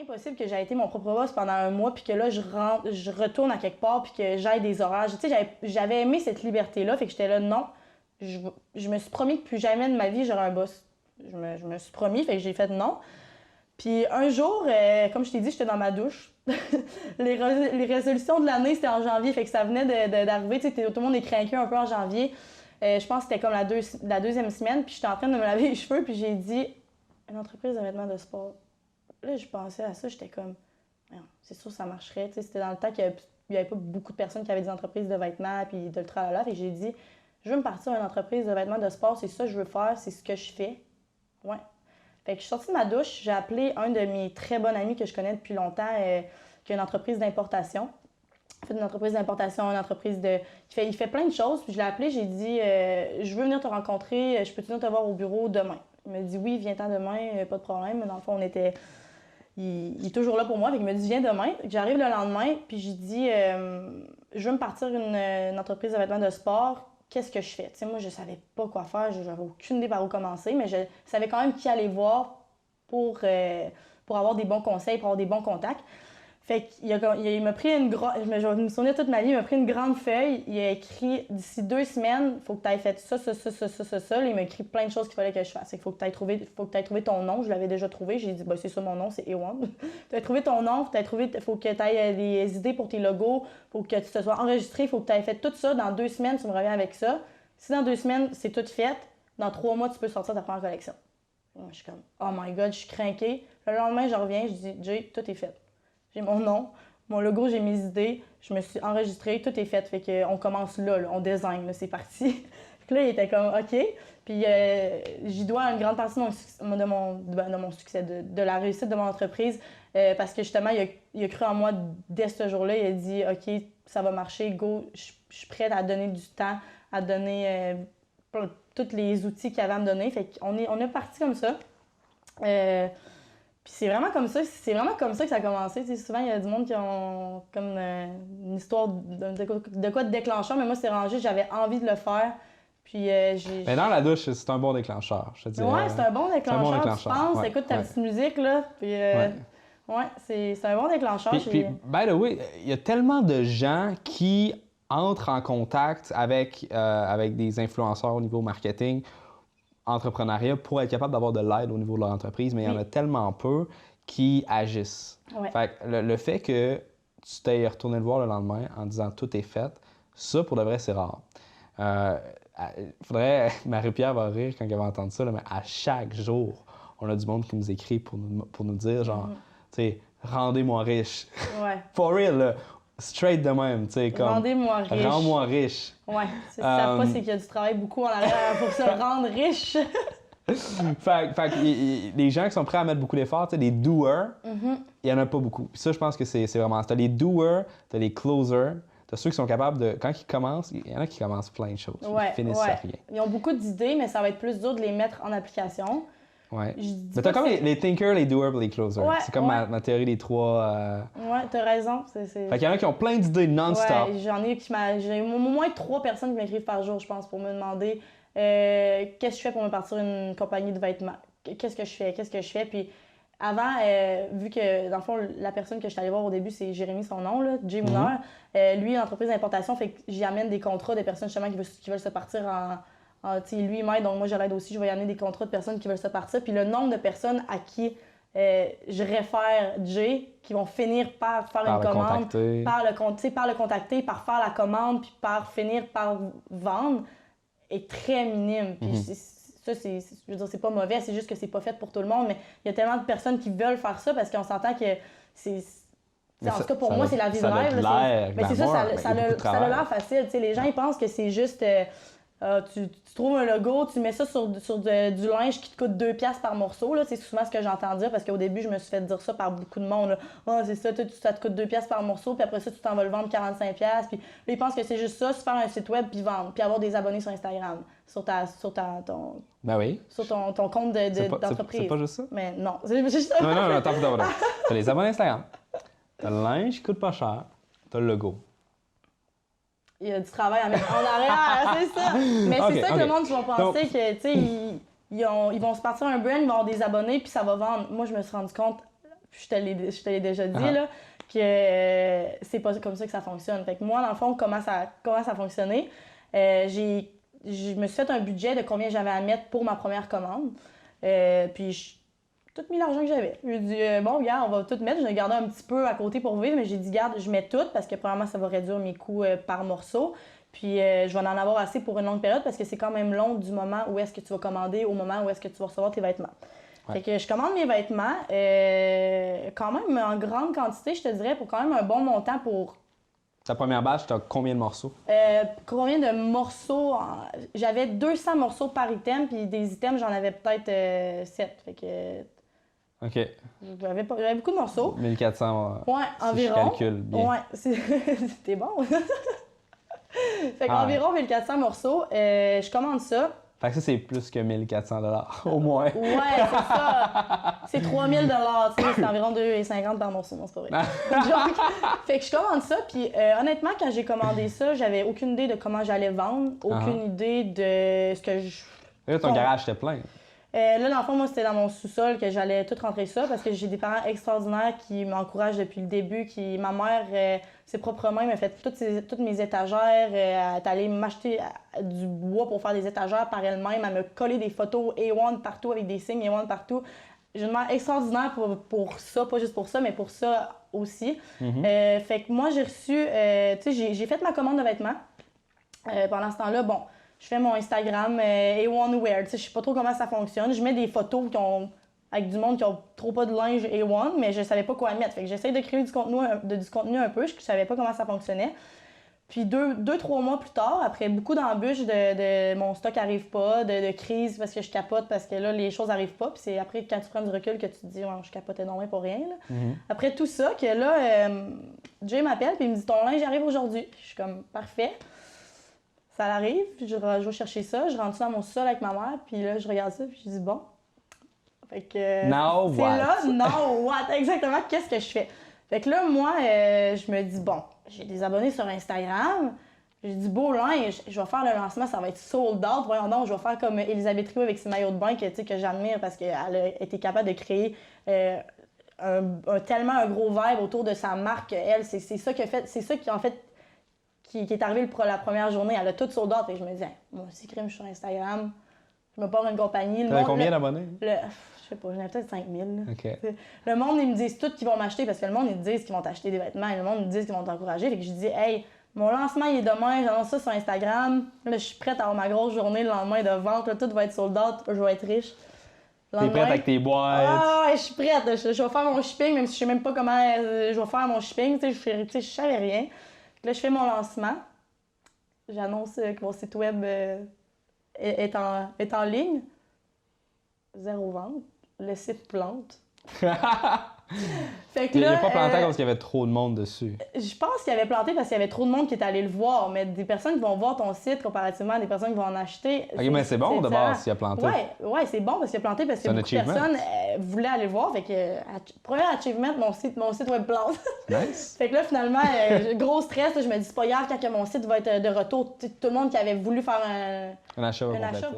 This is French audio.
impossible que j'aie été mon propre boss pendant un mois, puis que là, je retourne à quelque part, puis que j'aille des horaires. Tu sais, j'avais aimé cette liberté-là, fait que j'étais là, non. Je me suis promis que plus jamais de ma vie, j'aurais un boss. Je me suis promis, fait que j'ai fait non. Puis un jour, comme je t'ai dit, j'étais dans ma douche. Les résolutions de l'année, c'était en janvier, fait que ça venait d'arriver. Tu sais, tout le monde est craqué un peu en janvier. Je pense que c'était comme la deuxième semaine, puis j'étais en train de me laver les cheveux, puis j'ai dit « une entreprise de vêtements de sport ». Là, je pensais à ça, j'étais comme « c'est sûr que ça marcherait ». Tu sais, c'était dans le temps qu'il n'y avait pas beaucoup de personnes qui avaient des entreprises de vêtements, puis de le tralala. Fait que j'ai dit « je veux me partir d'une entreprise de vêtements de sport, c'est ça que je veux faire, c'est ce que je fais. » Ouais. Fait que je suis sortie de ma douche, j'ai appelé un de mes très bons amis que je connais depuis longtemps, qui a une entreprise d'importation. Il fait une entreprise d'importation, une entreprise de... Il fait plein de choses. Puis je l'ai appelé, j'ai dit je veux venir te rencontrer, je peux-tu venir te voir au bureau demain? Il m'a dit oui, viens-t'en demain, pas de problème. Mais dans le fond, il est toujours là pour moi. Fait qu'il m'a dit viens demain. J'arrive le lendemain, puis j'ai dit je veux me partir une entreprise de vêtements de sport. Qu'est-ce que je fais? Tu sais, moi, je savais pas quoi faire, j'avais aucune idée par où commencer, mais je savais quand même qui aller voir pour avoir des bons conseils, pour avoir des bons contacts. Fait qu'il m'a pris je vais me souvenir toute ma vie, il m'a pris une grande feuille, il a écrit d'ici 2 semaines, il faut que tu aies fait ça. Il m'a écrit plein de choses qu'il fallait que je fasse. Il faut que tu aies trouvé ton nom, je l'avais déjà trouvé, j'ai dit c'est ça mon nom, c'est Ewan. Tu as trouvé ton nom, faut que tu aies des idées pour tes logos, faut que tu te sois enregistré, il faut que tu aies fait tout ça. Dans 2 semaines, tu me reviens avec ça. Si dans 2 semaines, c'est tout fait, dans 3 mois, tu peux sortir ta première collection. Moi, je suis comme oh my god, je suis craquée. Le lendemain, je reviens, je dis Jay, tout est fait. J'ai mon nom, mon logo, j'ai mes idées, je me suis enregistrée, tout est fait. Fait qu'on commence là, on design, là, c'est parti. Puis là, il était comme OK. Puis j'y dois une grande partie de mon succès, de la réussite de mon entreprise. Parce que justement, il a cru en moi dès ce jour-là. Il a dit OK, ça va marcher, go, je suis prête à donner du temps, à donner tous les outils qu'il avait à me donner. Fait qu'on est parti comme ça. Puis c'est vraiment comme ça que ça a commencé. T'sais, souvent, il y a du monde qui ont comme une histoire de quoi de déclencheur, mais moi, c'est rangé, j'avais envie de le faire. Puis Mais dans la douche, c'est un bon déclencheur, je te dirais. Ouais, c'est un bon déclencheur. Tu penses, ouais, écoute ta petite musique, là, puis c'est un bon déclencheur. Puis, by the way, il y a tellement de gens qui entrent en contact avec des influenceurs au niveau marketing, entrepreneuriat pour être capable d'avoir de l'aide au niveau de leur entreprise, mais il y en a tellement peu qui agissent. Ouais. Fait que le fait que tu t'aies retourné le voir le lendemain en disant tout est fait, ça pour de vrai c'est rare. Marie-Pierre va rire quand elle va entendre ça, là, mais à chaque jour, on a du monde qui nous écrit pour nous dire genre, tu sais, rendez-moi riche. Ouais. For real, là. Straight de même, tu sais, comme... Rendez-moi riche. Rends-moi riche. Ouais, c'est ça pas, c'est qu'il y a du travail beaucoup en arrière pour se rendre riche. fait que les gens qui sont prêts à mettre beaucoup d'efforts, tu sais, les doers, il y en a pas beaucoup. Puis ça, je pense que c'est vraiment... T'as les doers, t'as les closers, t'as ceux qui sont capables de... Quand ils commencent, il y en a qui commencent plein de choses. Ils finissent à rien. Ils ont beaucoup d'idées, mais ça va être plus dur de les mettre en application. Ouais. Mais t'as comme les thinkers, les doers et les closers. Ouais, c'est comme ma théorie des 3... Ouais, t'as raison. Fait qu'il y en a qui ont plein d'idées non-stop. Ouais, j'ai au moins 3 personnes qui m'écrivent par jour, je pense, pour me demander qu'est-ce que je fais pour me partir une compagnie de vêtements. Qu'est-ce que je fais. Puis avant, vu que, dans le fond, la personne que je suis allée voir au début, c'est Jérémy, son nom, là, Jay Mooner. Lui, une entreprise d'importation, fait que j'y amène des contrats de personnes justement qui veulent se partir lui, il m'aide, donc moi, je l'aide aussi. Je vais y amener des contrats de personnes qui veulent se partir. Puis le nombre de personnes à qui je réfère Jay, qui vont finir par faire une commande, par le contacter, par faire la commande, puis par finir par vendre, est très minime. Puis ça, je veux dire, c'est pas mauvais, c'est juste que c'est pas fait pour tout le monde. Mais il y a tellement de personnes qui veulent faire ça parce qu'on s'entend que c'est... En tout cas, pour moi, c'est la vie de rêve. Mais c'est ça, ça a l'air facile. T'sais, les gens, ils pensent que c'est juste... tu trouves un logo, tu mets ça sur du linge qui te coûte 2$ par morceau. C'est souvent ce que j'entends dire parce qu'au début, je me suis fait dire ça par beaucoup de monde. C'est ça, ça te coûte 2$ par morceau, puis après ça, tu t'en vas le vendre 45$. Puis là, ils pensent que c'est juste ça, se faire un site web puis vendre, puis avoir des abonnés sur Instagram, sur ton compte d'entreprise. C'est pas juste ça? Mais non, c'est juste ça. Non, attends. T'as les abonnés Instagram, t'as le linge qui coûte pas cher, t'as le logo. Il y a du travail en arrière, c'est ça. Mais c'est ça que le monde va penser que, tu sais, ils vont se partir un brand, ils vont avoir des abonnés, puis ça va vendre. Moi, je me suis rendu compte, je te l'ai déjà dit, là, que c'est pas comme ça que ça fonctionne. Fait que moi, dans le fond, comment ça a fonctionné, je me suis fait un budget de combien j'avais à mettre pour ma première commande. Puis j'ai tout mis l'argent que j'avais. J'ai dit, bon, regarde, on va tout mettre. Je vais garder un petit peu à côté pour vivre, mais j'ai dit, garde, je mets tout parce que premièrement, ça va réduire mes coûts par morceau. Puis je vais en avoir assez pour une longue période parce que c'est quand même long du moment où est-ce que tu vas commander au moment où est-ce que tu vas recevoir tes vêtements. Ouais. Fait que je commande mes vêtements, quand même en grande quantité, je te dirais, pour quand même un bon montant pour... Ta première batch, t'as combien de morceaux? Combien de morceaux? J'avais 200 morceaux par item, puis des items, j'en avais peut-être 7. Fait que... OK. J'avais beaucoup de morceaux. 1400, ouais, si environ. je calcule bien. Ouais, c'était bon. Fait qu'environ 1400 morceaux, je commande ça. Fait que ça, c'est plus que 1400 au moins. Ouais, c'est ça. C'est 3000 tu sais, c'est environ 2,50 par morceau, non, c'est pas vrai. Donc, fait que je commande ça, puis honnêtement, quand j'ai commandé ça, j'avais aucune idée de comment j'allais vendre, aucune idée de ce que je... Là, ton garage était plein. Là, dans le fond, moi, c'était dans mon sous-sol que j'allais tout rentrer ça parce que j'ai des parents extraordinaires qui m'encouragent depuis le début. Ma mère, ses propres mains, m'a fait toutes mes étagères. Elle est allée m'acheter du bois pour faire des étagères par elle-même. Elle m'a collé des photos A1 partout avec des signes A1 partout. J'ai une mère extraordinaire pour ça, pas juste pour ça, mais pour ça aussi. Fait que moi, j'ai reçu, tu sais, j'ai fait ma commande de vêtements. Pendant ce temps-là, bon, je fais mon Instagram A1 Wear. Je sais pas trop comment ça fonctionne. Je mets des photos avec du monde qui ont trop pas de linge A1, mais je savais pas quoi mettre. Fait que j'essaie de créer du contenu un peu. Je savais pas comment ça fonctionnait. Puis 2-3 mois plus tard, après beaucoup d'embûches, de mon stock arrive pas, de crise parce que je capote, parce que là, les choses arrivent pas. Puis c'est après, quand tu prends du recul, que tu te dis, ouais, je capote énormément pour rien. Là. Après tout ça, que là, Jay m'appelle puis il me dit, ton linge arrive aujourd'hui. Je suis comme, parfait. Ça arrive, je vais chercher ça, je rentre ça dans mon sol avec ma mère, puis là, je regarde ça, puis je dis bon. Fait que. Now c'est what? là, now what? Exactement, qu'est-ce que je fais? Fait que là, moi, je me dis bon, j'ai des abonnés sur Instagram, j'ai du beau linge, je vais faire le lancement, ça va être sold out. Voyons donc, je vais faire comme Elisabeth Rioux avec ses maillots de bain que j'admire parce qu'elle a été capable de créer tellement un gros vibe autour de sa marque. Elle, c'est ça qui a fait, c'est ça qui en fait. Qui est arrivé la première journée, elle a tout sold out. Et je me disais, moi aussi, crime, je suis sur Instagram, je me pars une compagnie. T'avais combien d'abonnés? Je sais pas, j'en avais peut-être 5000. Okay. Le monde, ils me disent tout qu'ils vont m'acheter parce que le monde, ils disent qu'ils vont t'acheter des vêtements et le monde, ils disent qu'ils vont t'encourager. Fait que je dis, hey, mon lancement, il est demain, j'annonce ça sur Instagram. Là, je suis prête à avoir ma grosse journée le lendemain de vente. Là, tout va être sold out, je vais être riche. T'es prête avec tes boîtes? Ah, ouais, je suis prête. Je vais faire mon shipping, même si je sais même pas comment je vais faire mon shipping. Je savais rien. Là, je fais mon lancement. J'annonce que mon site web est en ligne. 0 vente. Le site plante. Fait que là, il n'a pas planté parce qu'il y avait trop de monde dessus. Je pense qu'il avait planté parce qu'il y avait trop de monde qui est allé le voir. Mais des personnes qui vont voir ton site comparativement à des personnes qui vont en acheter. OK, mais c'est bon de base s'il a planté. Ouais, c'est bon parce qu'il a planté parce que beaucoup de personnes voulaient aller le voir. Fait que, premier achievement, mon site web plante. Nice. Fait que là, finalement, gros stress, là, je me dis, c'est pas grave quand mon site va être de retour. Tout le monde qui avait voulu faire un achat va le faire.